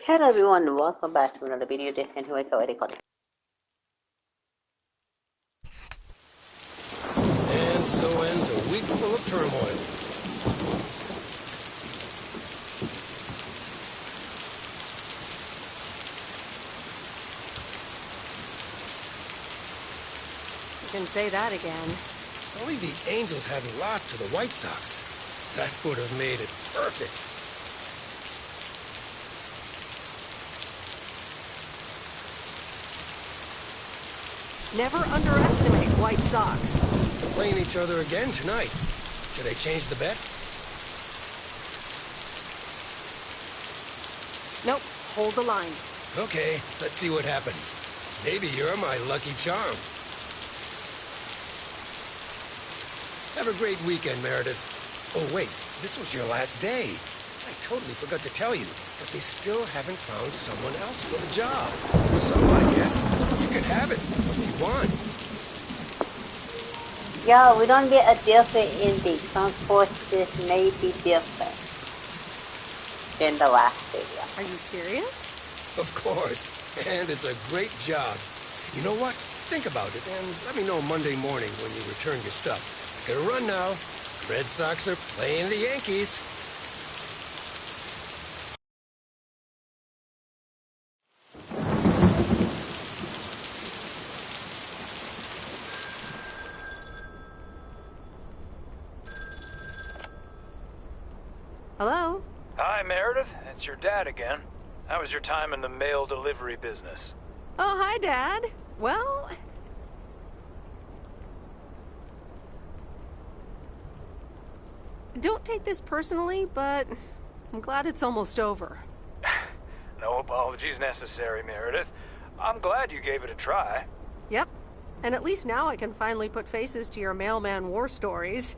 Hello everyone, welcome back to another video. And here I go, Eddie. And so ends a week full of turmoil. You can say that again. If only the Angels hadn't lost to the White Sox. That would have made it perfect. Never underestimate White Sox. Playing each other again tonight. Should I change the bet? Nope, hold the line. Okay, let's see what happens. Maybe you're my lucky charm. Have a great weekend, Meredith. Oh, wait, this was your last day. I totally forgot to tell you, but they still haven't found someone else for the job. So I guess you can have it if you want. Yeah, we don't get a different ending. Some forces may be different than the last video. Are you serious? Of course, and it's a great job. You know what? Think about it, and let me know Monday morning when you return your stuff. Gotta run now. Red Sox are playing the Yankees. Hello? Hi, Meredith. It's your dad again. How was your time in the mail delivery business? Oh, hi, Dad. Well... Don't take this personally, but I'm glad it's almost over. No apologies necessary, Meredith. I'm glad you gave it a try. Yep. And at least now I can finally put faces to your mailman war stories.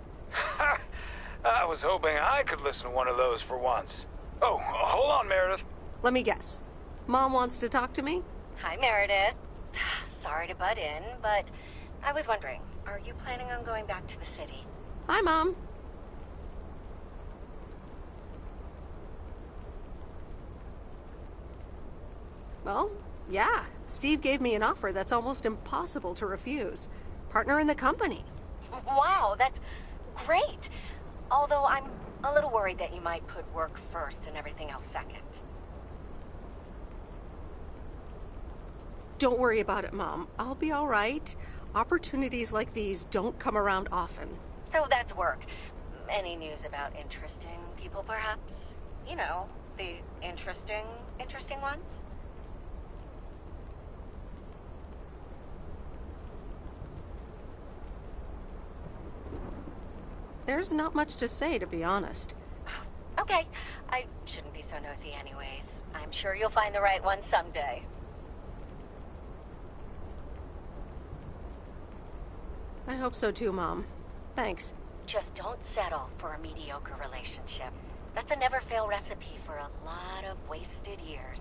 I was hoping I could listen to one of those for once. Oh, hold on, Meredith. Let me guess. Mom wants to talk to me? Hi, Meredith. Sorry to butt in, but I was wondering, are you planning on going back to the city? Hi, Mom. Well, yeah. Steve gave me an offer that's almost impossible to refuse. Partner in the company. Wow, that's great. Although I'm a little worried that you might put work first and everything else second. Don't worry about it, Mom. I'll be all right. Opportunities like these don't come around often. So that's work. Any news about interesting people, perhaps? You know, the interesting ones? There's not much to say, to be honest. Okay, I shouldn't be so nosy anyways. I'm sure you'll find the right one someday. I hope so too, Mom. Thanks. Just don't settle for a mediocre relationship. That's a never-fail recipe for a lot of wasted years.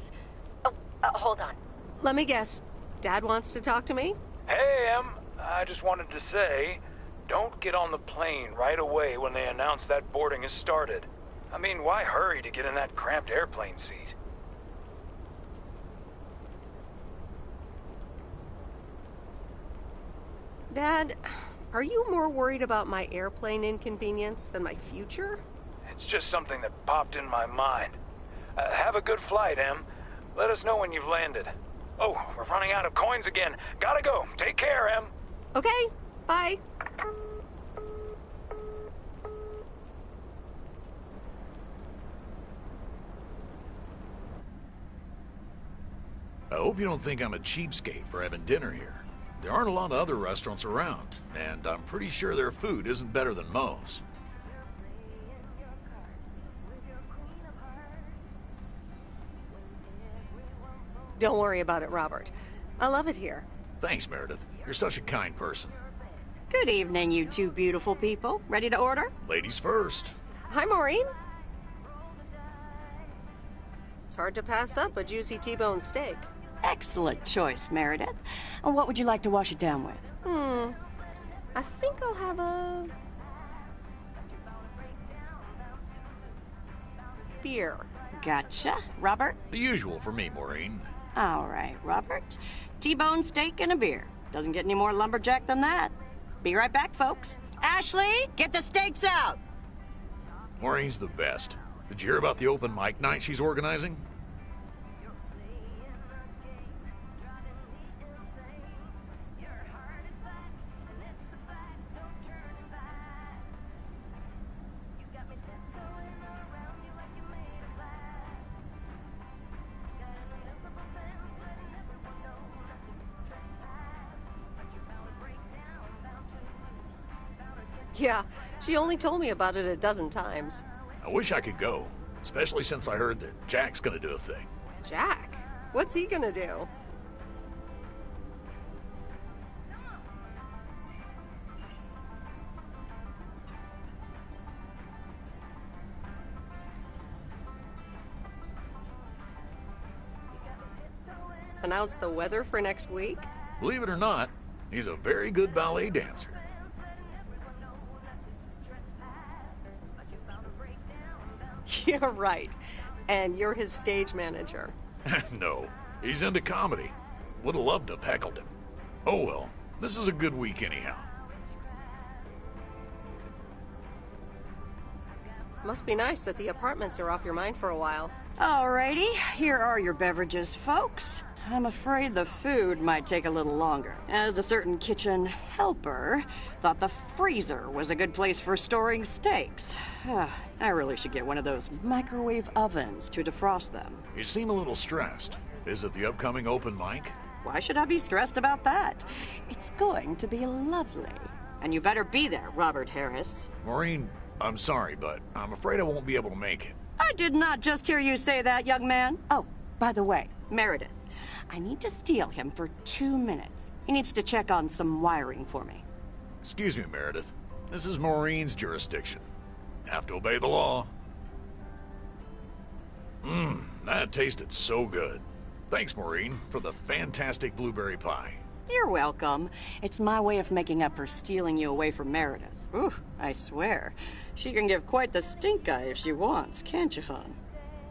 Oh, hold on. Let me guess. Dad wants to talk to me? Hey, Em. I just wanted to say, don't get on the plane right away when they announce that boarding has started. I mean, why hurry to get in that cramped airplane seat? Dad, are you more worried about my airplane inconvenience than my future? It's just something that popped in my mind. Have a good flight, Em. Let us know when you've landed. Oh, we're running out of coins again. Gotta go. Take care, Em. Okay, bye. I hope you don't think I'm a cheapskate for having dinner here. There aren't a lot of other restaurants around, and I'm pretty sure their food isn't better than Moe's. Don't worry about it, Robert. I love it here. Thanks, Meredith. You're such a kind person. Good evening, you two beautiful people. Ready to order? Ladies first. Hi, Maureen. It's hard to pass up a juicy T-bone steak. Excellent choice, Meredith. And what would you like to wash it down with? I think I'll have a beer. Gotcha. Robert? The usual for me, Maureen. All right, Robert. T-bone steak and a beer. Doesn't get any more lumberjack than that. Be right back, folks. Ashley, get the steaks out! Maureen's the best. Did you hear about the open mic night she's organizing? Yeah, she only told me about it a dozen times. I wish I could go, especially since I heard that Jack's gonna do a thing. Jack? What's he gonna do? Announce the weather for next week? Believe it or not, he's a very good ballet dancer. Yeah, right. And you're his stage manager. No, he's into comedy. Would have loved to have heckled him. Oh well, this is a good week anyhow. Must be nice that the apartments are off your mind for a while. Alrighty, here are your beverages, folks. I'm afraid the food might take a little longer, as a certain kitchen helper thought the freezer was a good place for storing steaks. I really should get one of those microwave ovens to defrost them. You seem a little stressed. Is it the upcoming open mic? Why should I be stressed about that? It's going to be lovely. And you better be there, Robert Harris. Maureen, I'm sorry, but I'm afraid I won't be able to make it. I did not just hear you say that, young man. Oh, by the way, Meredith, I need to steal him for 2 minutes. He needs to check on some wiring for me. Excuse me, Meredith. This is Maureen's jurisdiction. Have to obey the law. That tasted so good. Thanks, Maureen, for the fantastic blueberry pie. You're welcome. It's my way of making up for stealing you away from Meredith. Ooh, I swear. She can give quite the stink eye if she wants, can't you, hon?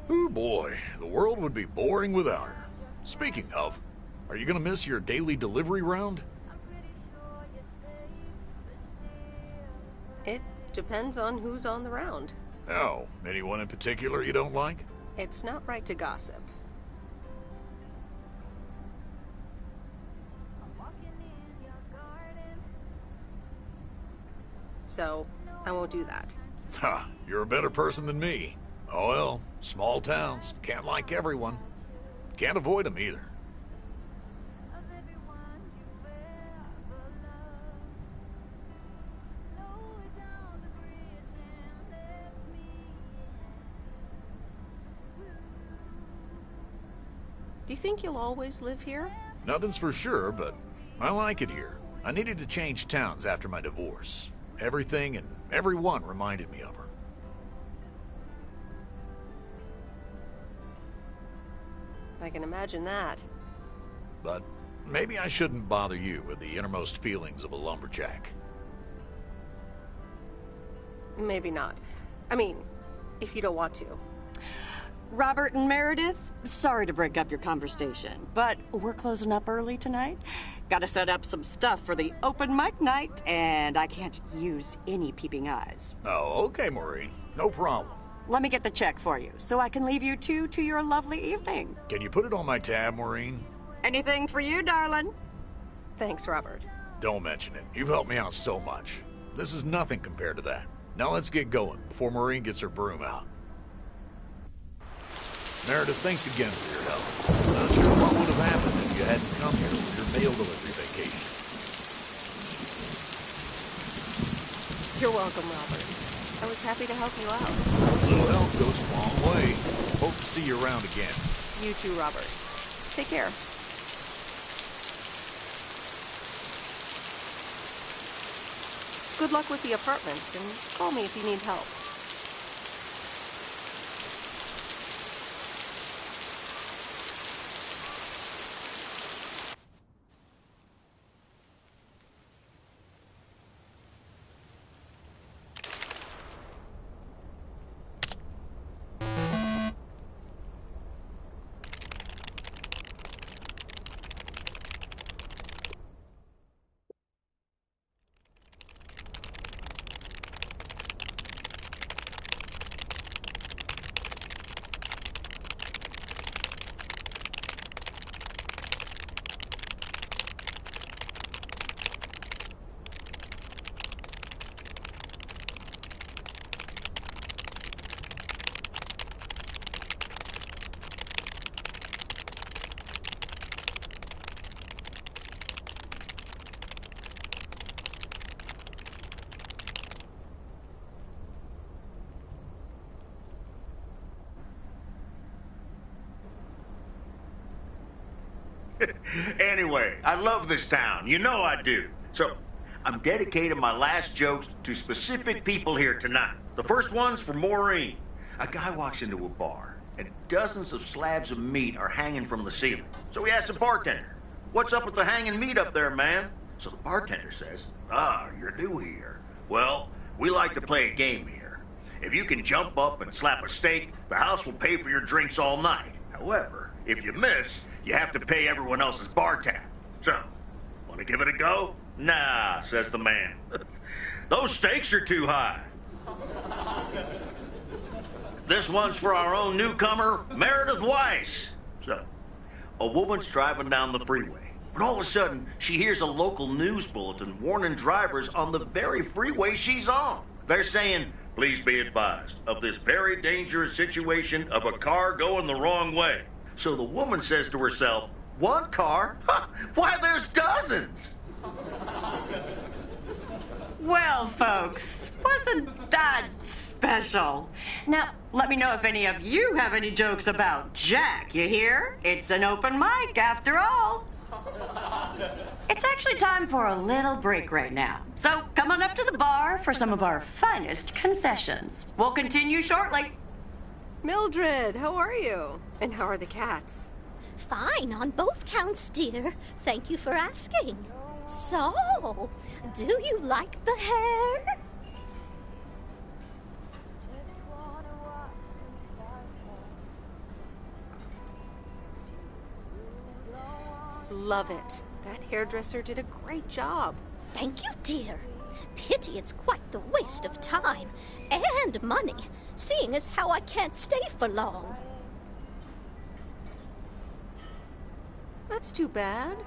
Oh boy, the world would be boring without her. Speaking of, are you gonna miss your daily delivery round? It depends on who's on the round. Oh, anyone in particular you don't like? It's not right to gossip. So, I won't do that. Ha, you're a better person than me. Oh well, small towns, can't like everyone. Can't avoid them either. Do you think you'll always live here? Nothing's for sure, but I like it here. I needed to change towns after my divorce. Everything and everyone reminded me of her. I can imagine that. But maybe I shouldn't bother you with the innermost feelings of a lumberjack. Maybe not. I mean, if you don't want to. Robert and Meredith, sorry to break up your conversation, but we're closing up early tonight. Gotta set up some stuff for the open mic night, and I can't use any peeping eyes. Oh, okay, Maureen. No problem. Let me get the check for you, so I can leave you two to your lovely evening. Can you put it on my tab, Maureen? Anything for you, darling? Thanks, Robert. Don't mention it. You've helped me out so much. This is nothing compared to that. Now let's get going before Maureen gets her broom out. Meredith, thanks again for your help. Not sure what would have happened if you hadn't come here for your mail delivery vacation. You're welcome, Robert. I was happy to help you out. A little help goes a long way. Hope to see you around again. You too, Robert. Take care. Good luck with the apartments, and call me if you need help. Anyway, I love this town. You know I do. So, I'm dedicating my last jokes to specific people here tonight. The first one's for Maureen. A guy walks into a bar, and dozens of slabs of meat are hanging from the ceiling. So he asks the bartender, "What's up with the hanging meat up there, man?" So the bartender says, "Ah, you're new here. Well, we like to play a game here. If you can jump up and slap a steak, the house will pay for your drinks all night. However, if you miss, you have to pay everyone else's bar tab. So, want to give it a go?" "Nah," says the man. "Those stakes are too high." This one's for our own newcomer, Meredith Weiss. So, a woman's driving down the freeway, but all of a sudden, she hears a local news bulletin warning drivers on the very freeway she's on. They're saying, "Please be advised of this very dangerous situation of a car going the wrong way." So the woman says to herself, "One car? Ha! Why, there's dozens!" Well, folks, wasn't that special? Now, let me know if any of you have any jokes about Jack, you hear? It's an open mic after all. It's actually time for a little break right now. So come on up to the bar for some of our finest concessions. We'll continue shortly. Mildred, how are you? And how are the cats? Fine on both counts, dear. Thank you for asking. So, do you like the hair? Love it. That hairdresser did a great job. Thank you, dear. Pity it's quite the waste of time and money, seeing as how I can't stay for long. That's too bad.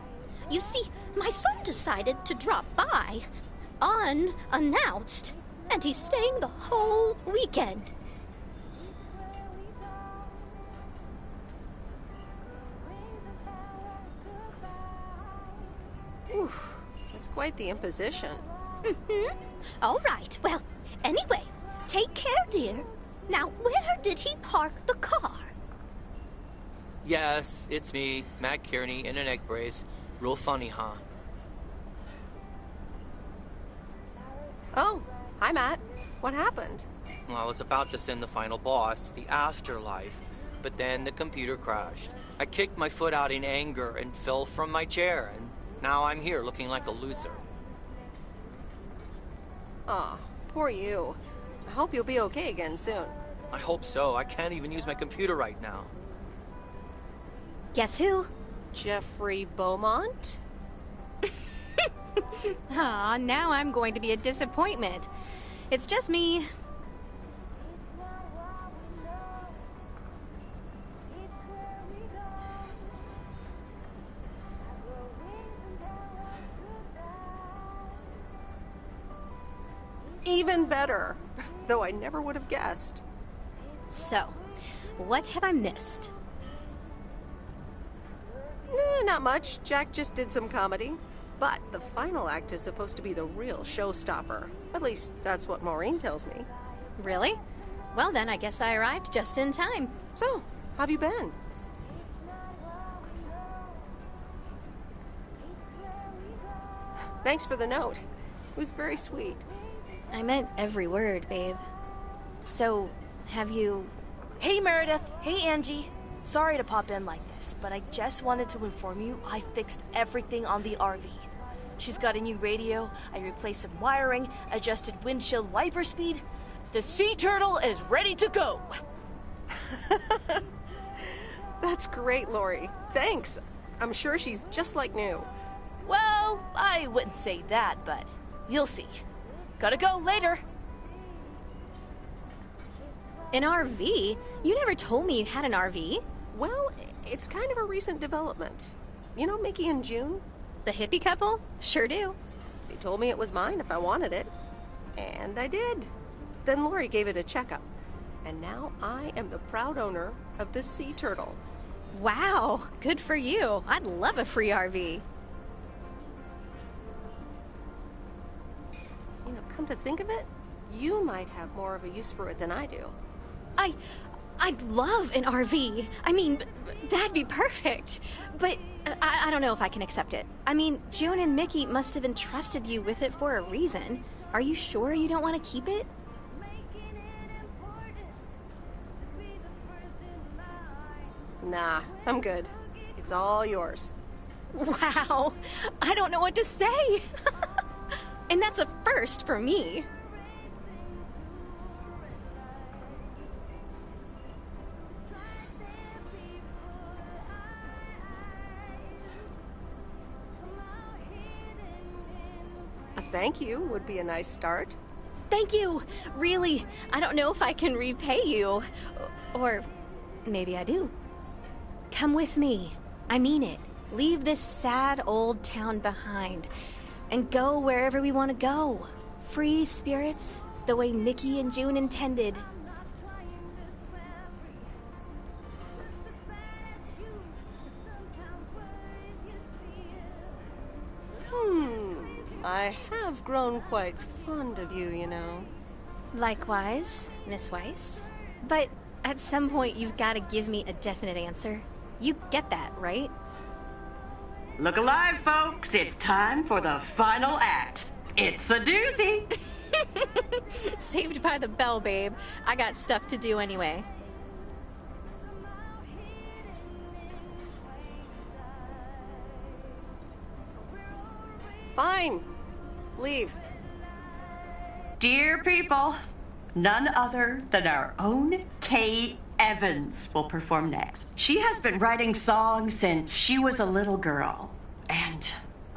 You see, my son decided to drop by, unannounced, and he's staying the whole weekend. Oof, that's quite the imposition. Mm-hmm. All right, well, anyway, take care, dear. Now, where did he park the car? Yes, it's me, Matt Kearney, in an egg brace. Real funny, huh? Oh, hi, Matt. What happened? Well, I was about to send the final boss, the afterlife, but then the computer crashed. I kicked my foot out in anger and fell from my chair, and now I'm here looking like a loser. Aw, poor you. I hope you'll be okay again soon. I hope so. I can't even use my computer right now. Guess who? Jeffrey Beaumont? Aw, now I'm going to be a disappointment. It's just me. Even better. Though I never would have guessed. So, what have I missed? Not much. Jack just did some comedy. But the final act is supposed to be the real showstopper. At least, that's what Maureen tells me. Really? Well then, I guess I arrived just in time. So, how have you been? Thanks for the note. It was very sweet. I meant every word, babe. So, have you... Hey, Meredith. Hey, Angie. Sorry to pop in like this, but I just wanted to inform you I fixed everything on the RV. She's got a new radio, I replaced some wiring, adjusted windshield wiper speed. The sea turtle is ready to go! That's great, Lori. Thanks. I'm sure she's just like new. Well, I wouldn't say that, but you'll see. Gotta go later. An RV? You never told me you had an RV. Well, it's kind of a recent development. You know Mickey and June? The hippie couple? Sure do. They told me it was mine if I wanted it. And I did. Then Lori gave it a checkup. And now I am the proud owner of this sea turtle. Wow, good for you. I'd love a free RV. You know, come to think of it, you might have more of a use for it than I do. I'd love an RV. I mean, that'd be perfect. But I don't know if I can accept it. I mean, June and Mickey must have entrusted you with it for a reason. Are you sure you don't want to keep it? Nah, I'm good. It's all yours. Wow, I don't know what to say. And that's a first for me. A thank you would be a nice start. Thank you. Really, I don't know if I can repay you. Or maybe I do. Come with me. I mean it. Leave this sad old town behind and go wherever we want to go. Free spirits, the way Mickey and June intended. I have grown quite fond of you, you know. Likewise, Miss Weiss. But at some point, you've got to give me a definite answer. You get that, right? Look alive, folks. It's time for the final act. It's a doozy. Saved by the bell, babe. I got stuff to do anyway. Fine. Leave. Dear people, none other than our own Kay Evans will perform next. She has been writing songs since she was a little girl, and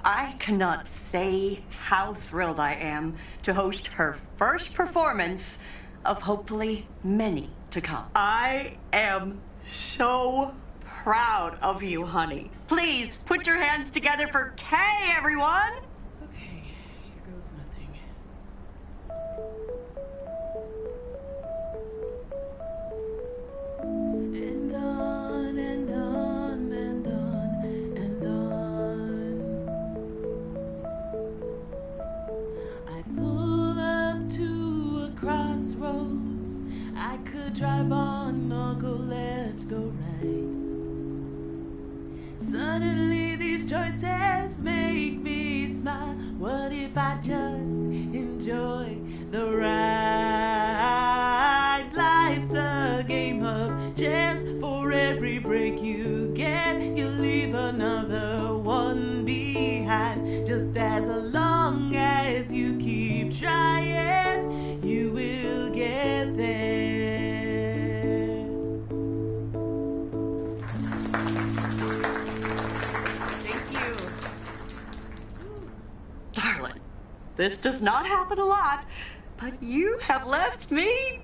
I cannot say how thrilled I am to host her first performance of hopefully many to come. I am so proud of you, honey. Please put your hands together for Kay, everyone. Okay, here goes nothing. And on and on and on and on. I pull up to a crossroads. I could drive on or go left, go right. Suddenly these choices make me smile. What if I just enjoy the ride? Life's a game of chance. For every break you get, you leave another one behind. Just as long as you keep trying, you will get there. Darling, this does not happen a lot, but you have left me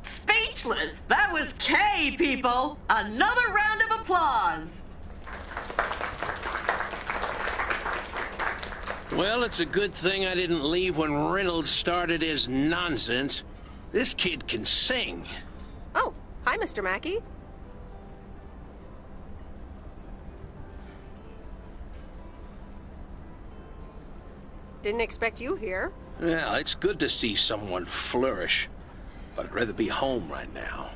speechless. That was Kay, people. Another round of applause. Well, it's a good thing I didn't leave when Reynolds started his nonsense. This kid can sing. Oh, hi, Mr. Mackey. Didn't expect you here. Well, it's good to see someone flourish, but I'd rather be home right now.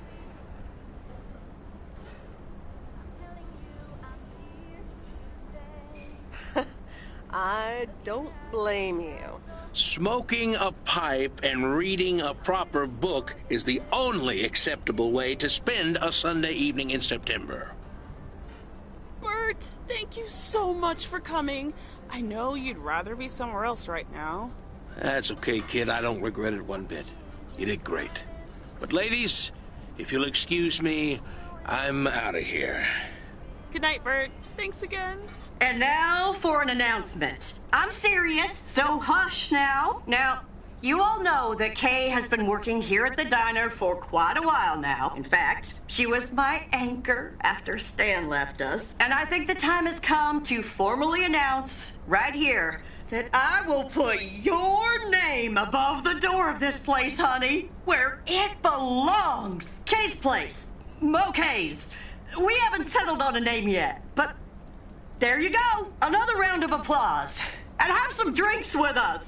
I don't blame you. Smoking a pipe and reading a proper book is the only acceptable way to spend a Sunday evening in September. Bert, thank you so much for coming. I know you'd rather be somewhere else right now. That's okay, kid. I don't regret it one bit. You did great. But ladies, if you'll excuse me, I'm out of here. Good night, Bert. Thanks again. And now for an announcement. I'm serious, so hush now. Now, you all know that Kay has been working here at the diner for quite a while now. In fact, she was my anchor after Stan left us. And I think the time has come to formally announce right here that I will put your name above the door of this place, honey, where it belongs. Kay's place. Kay's. We haven't settled on a name yet, but there you go. Another round of applause. And have some drinks with us.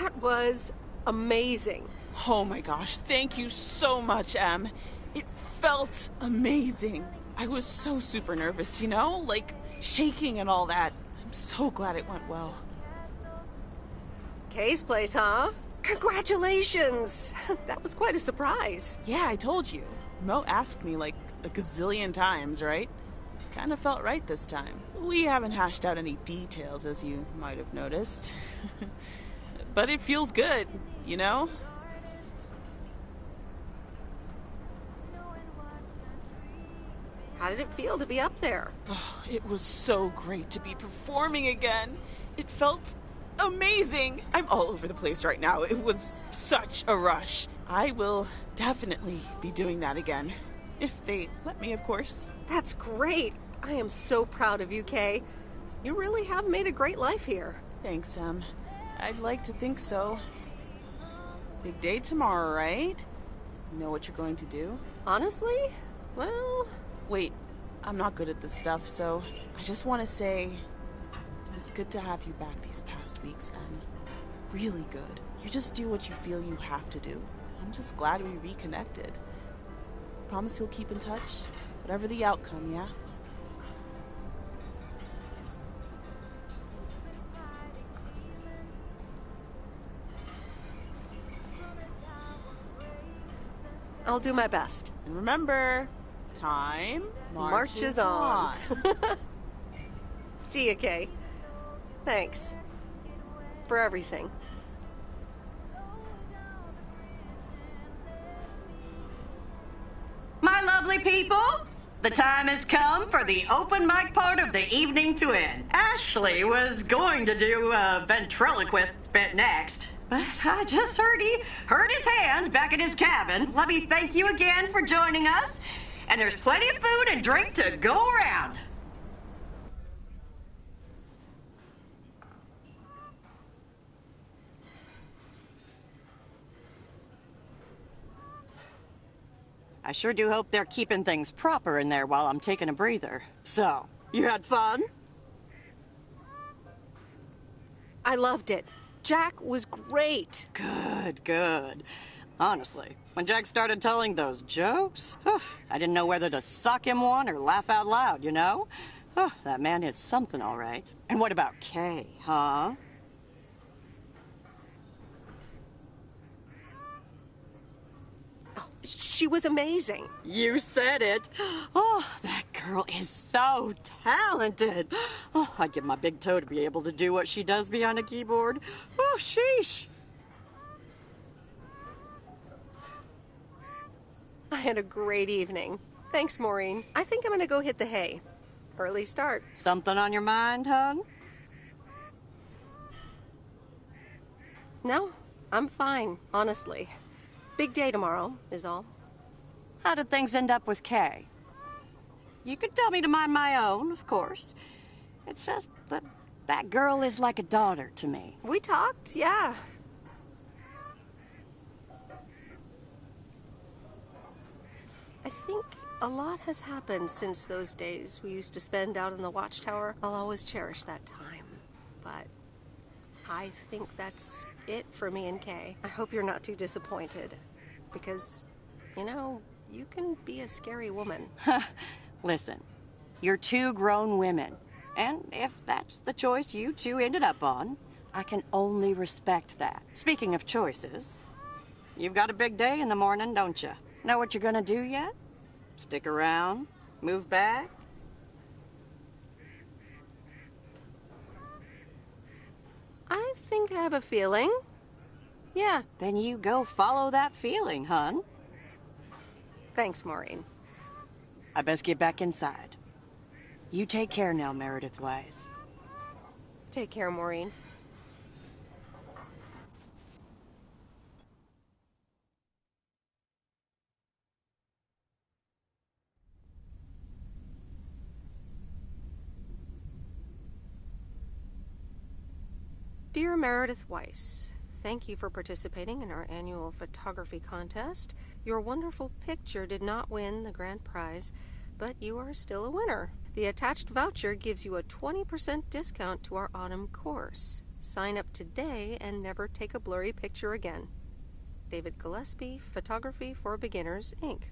That was amazing. Oh my gosh, thank you so much, Em. It felt amazing. I was so super nervous, you know? Like, shaking and all that. I'm so glad it went well. Kay's place, huh? Congratulations! That was quite a surprise. Yeah, I told you. Mo asked me like a gazillion times, right? Kinda felt right this time. We haven't hashed out any details, as you might have noticed. But it feels good, you know? How did it feel to be up there? Oh, it was so great to be performing again. It felt amazing. I'm all over the place right now. It was such a rush. I will definitely be doing that again. If they let me, of course. That's great. I am so proud of you, Kay. You really have made a great life here. Thanks, Em. I'd like to think so. Big day tomorrow, right? You know what you're going to do? Honestly? Well... Wait, I'm not good at this stuff, so I just want to say it was good to have you back these past weeks, Em. Really good. You just do what you feel you have to do. I'm just glad we reconnected. Promise you'll keep in touch, whatever the outcome, yeah? I'll do my best. And remember, time marches on. See you, Kay. Thanks. For everything. My lovely people, the time has come for the open mic part of the evening to end. Ashley was going to do a ventriloquist bit next, but I just heard he hurt his hand back in his cabin. Let me thank you again for joining us, and there's plenty of food and drink to go around. I sure do hope they're keeping things proper in there while I'm taking a breather. So, you had fun? I loved it. Jack was great. Good, good. Honestly, when Jack started telling those jokes, I didn't know whether to sock him one or laugh out loud, you know? That man is something, all right. And what about Kay, huh? She was amazing. You said it. Oh, that girl is so talented. Oh, I'd give my big toe to be able to do what she does behind a keyboard. Oh, sheesh. I had a great evening. Thanks, Maureen. I think I'm gonna go hit the hay. Early start. Something on your mind, hon? No, I'm fine, honestly. Big day tomorrow, is all. How did things end up with Kay? You could tell me to mind my own, of course. It's just that that girl is like a daughter to me. We talked, yeah. I think a lot has happened since those days we used to spend out in the watchtower. I'll always cherish that time. But I think that's it for me and Kay. I hope you're not too disappointed. Because, you know, you can be a scary woman. Listen, you're two grown women. And if that's the choice you two ended up on, I can only respect that. Speaking of choices, you've got a big day in the morning, don't you? Know what you're gonna do yet? Stick around? Move back? I think I have a feeling. Yeah. Then you go follow that feeling, hon. Thanks, Maureen. I best get back inside. You take care now, Meredith Wise. Take care, Maureen. Dear Meredith Weiss, thank you for participating in our annual photography contest. Your wonderful picture did not win the grand prize, but you are still a winner. The attached voucher gives you a 20% discount to our autumn course. Sign up today and never take a blurry picture again. David Gillespie, Photography for Beginners, Inc.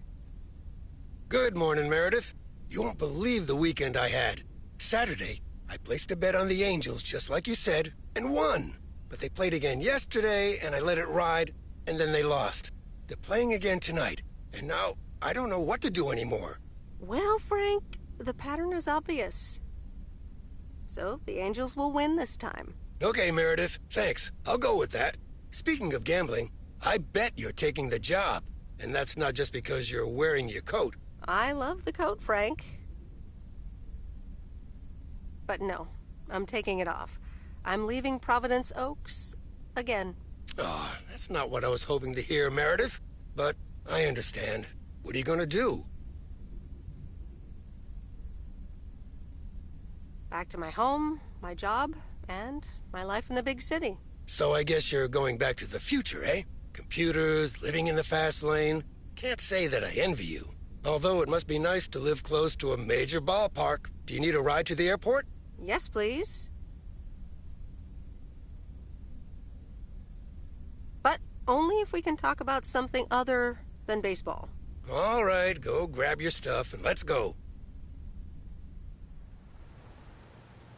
Good morning, Meredith. You won't believe the weekend I had. Saturday, I placed a bet on the Angels, just like you said, and won. But they played again yesterday, and I let it ride, and then they lost. They're playing again tonight, and now I don't know what to do anymore. Well, Frank, the pattern is obvious. So the Angels will win this time. Okay, Meredith, thanks. I'll go with that. Speaking of gambling, I bet you're taking the job. And that's not just because you're wearing your coat. I love the coat, Frank. But no, I'm taking it off. I'm leaving Providence Oaks again. Oh, that's not what I was hoping to hear, Meredith. But I understand. What are you gonna do? Back to my home, my job, and my life in the big city. So I guess you're going back to the future, eh? Computers, living in the fast lane. Can't say that I envy you. Although it must be nice to live close to a major ballpark. Do you need a ride to the airport? Yes, please. But only if we can talk about something other than baseball. All right, go grab your stuff and let's go.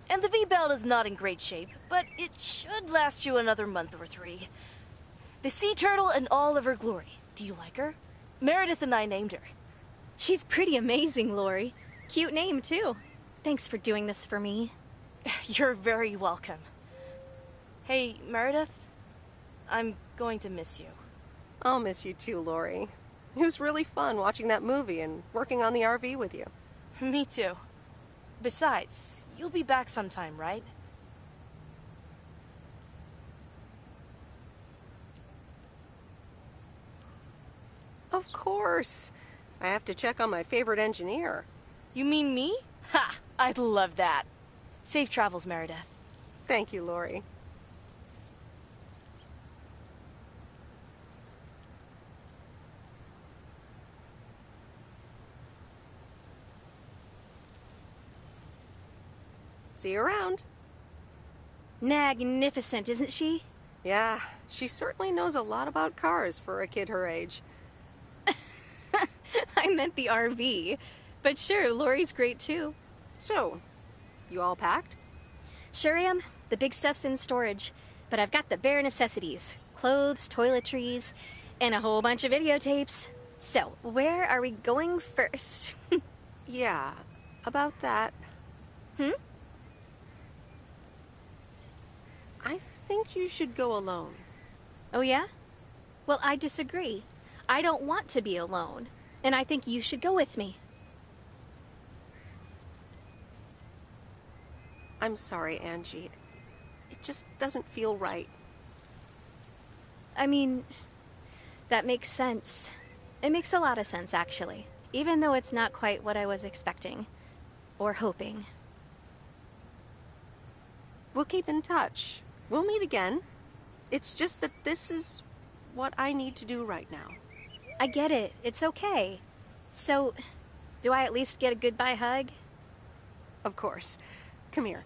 And the V-Belt is not in great shape, but it should last you another month or 3. The Sea Turtle in all of her glory. Do you like her? Meredith and I named her. She's pretty amazing, Lori. Cute name, too. Thanks for doing this for me. You're very welcome. Hey, Meredith, I'm going to miss you. I'll miss you too, Lori. It was really fun watching that movie and working on the RV with you. Me too. Besides, you'll be back sometime, right? Of course. I have to check on my favorite engineer. You mean me? Ha! I'd love that. Safe travels, Meredith. Thank you, Lori. See you around. Magnificent, isn't she? Yeah, she certainly knows a lot about cars for a kid her age. I meant the RV. But sure, Lori's great too. So, you all packed? Sure am. The big stuff's in storage. But I've got the bare necessities. Clothes, toiletries, and a whole bunch of videotapes. So, where are we going first? Yeah, about that. I think you should go alone. Oh, yeah? Well, I disagree. I don't want to be alone. And I think you should go with me. I'm sorry, Angie. It just doesn't feel right. I mean, that makes sense. It makes a lot of sense, actually. Even though it's not quite what I was expecting. Or hoping. We'll keep in touch. We'll meet again. It's just that this is what I need to do right now. I get it. It's okay. So, do I at least get a goodbye hug? Of course. Come here.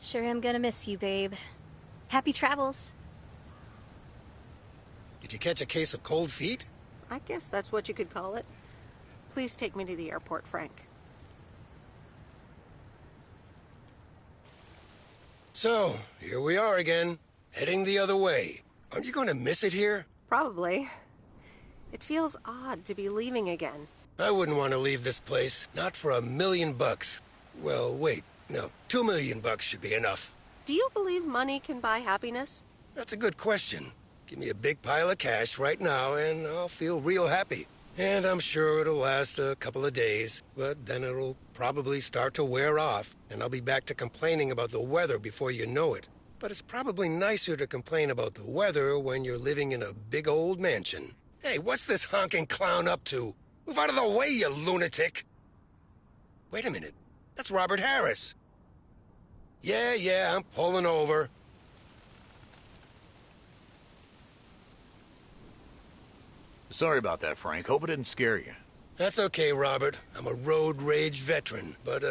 Sure am gonna miss you, babe. Happy travels. Did you catch a case of cold feet? I guess that's what you could call it. Please take me to the airport, Frank. So, here we are again, heading the other way. Aren't you going to miss it here? Probably. It feels odd to be leaving again. I wouldn't want to leave this place, not for $1 million. Well, wait, no, $2 million should be enough. Do you believe money can buy happiness? That's a good question. Give me a big pile of cash right now and I'll feel real happy. And I'm sure it'll last a couple of days, but then it'll probably start to wear off, and I'll be back to complaining about the weather before you know it. But it's probably nicer to complain about the weather when you're living in a big old mansion. Hey, what's this honking clown up to? Move out of the way, you lunatic! Wait a minute. That's Robert Harris. Yeah, I'm pulling over. Sorry about that, Frank. Hope it didn't scare you. That's okay, Robert. I'm a road rage veteran. But,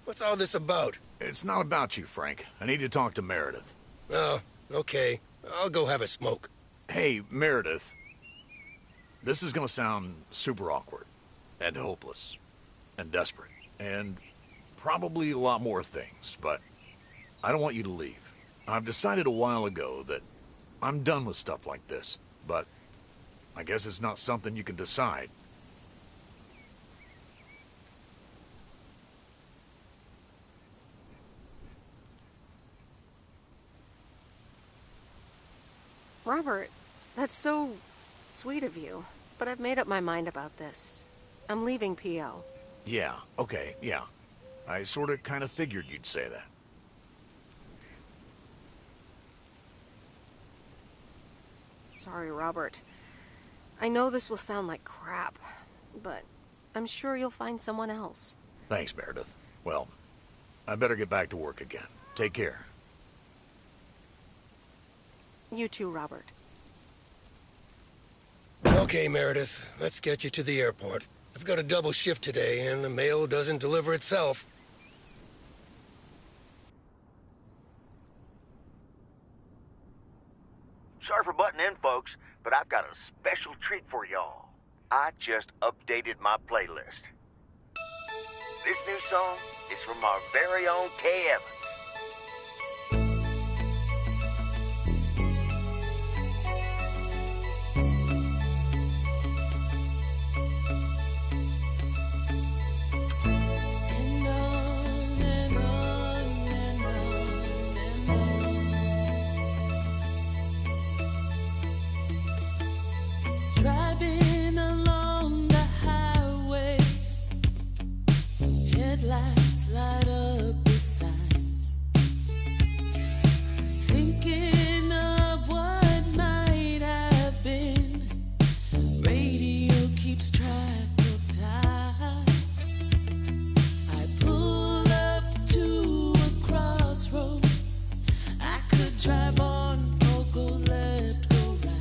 what's all this about? It's not about you, Frank. I need to talk to Meredith. Oh, okay. I'll go have a smoke. Hey, Meredith. This is gonna sound super awkward, and hopeless, and desperate, and probably a lot more things, but I don't want you to leave. I've decided a while ago that I'm done with stuff like this, but I guess it's not something you can decide. Robert, that's so sweet of you, but I've made up my mind about this. I'm leaving PO. Yeah, okay, yeah. I sorta kinda figured you'd say that. Sorry, Robert. I know this will sound like crap, but I'm sure you'll find someone else. Thanks, Meredith. Well, I better get back to work again. Take care. You too, Robert. Okay, Meredith. Let's get you to the airport. I've got a double shift today, and the mail doesn't deliver itself. Sorry for butting in, folks, but I've got a special treat for y'all. I just updated my playlist. This new song is from our very own Kay Evans. Driving along the highway, headlights light up the signs. Thinking of what might have been. Radio keeps track of time. I pull up to a crossroads. I could drive on or go left, go right.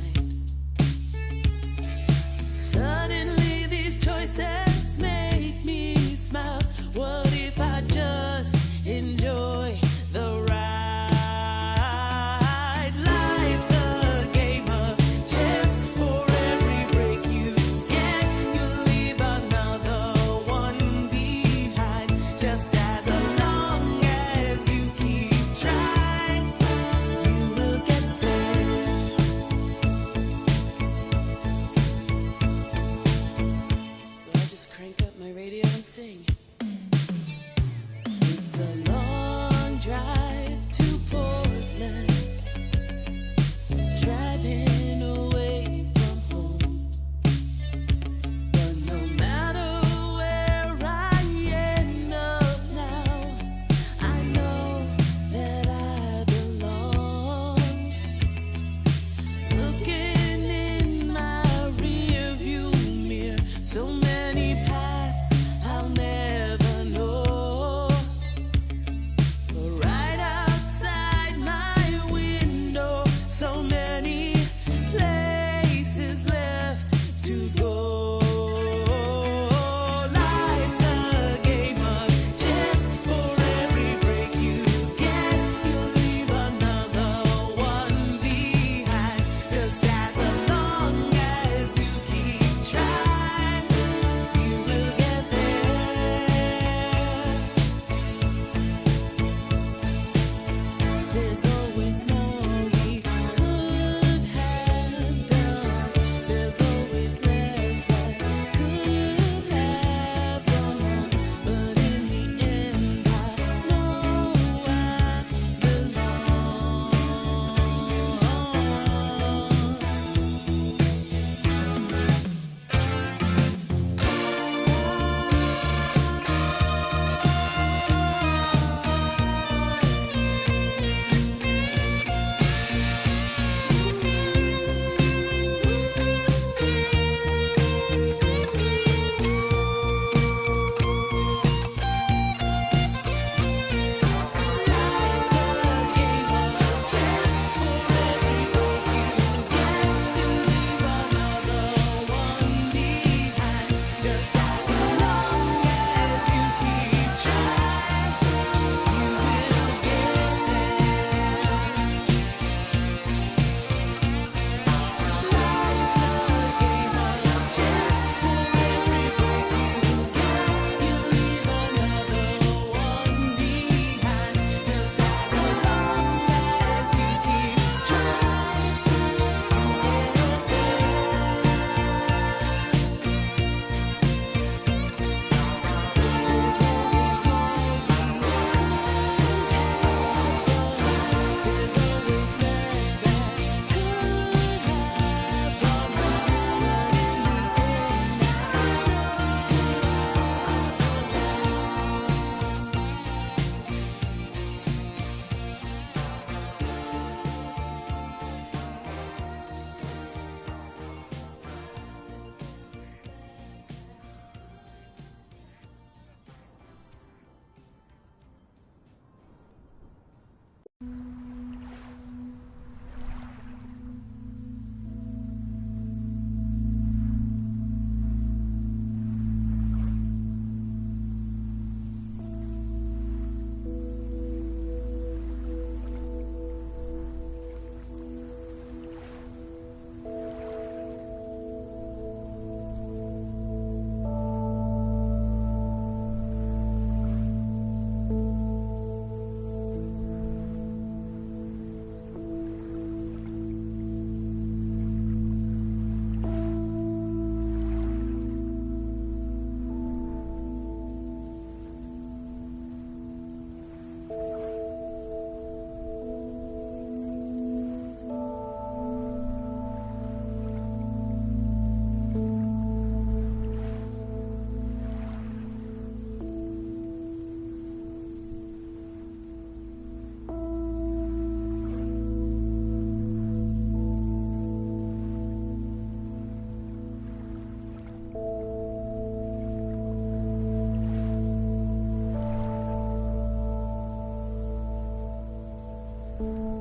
Suddenly these choices make me smile. What if I just enjoy the ride? Life's a game of chance. For every break you get, you leave another one behind. Just as long as you keep trying, you Bye.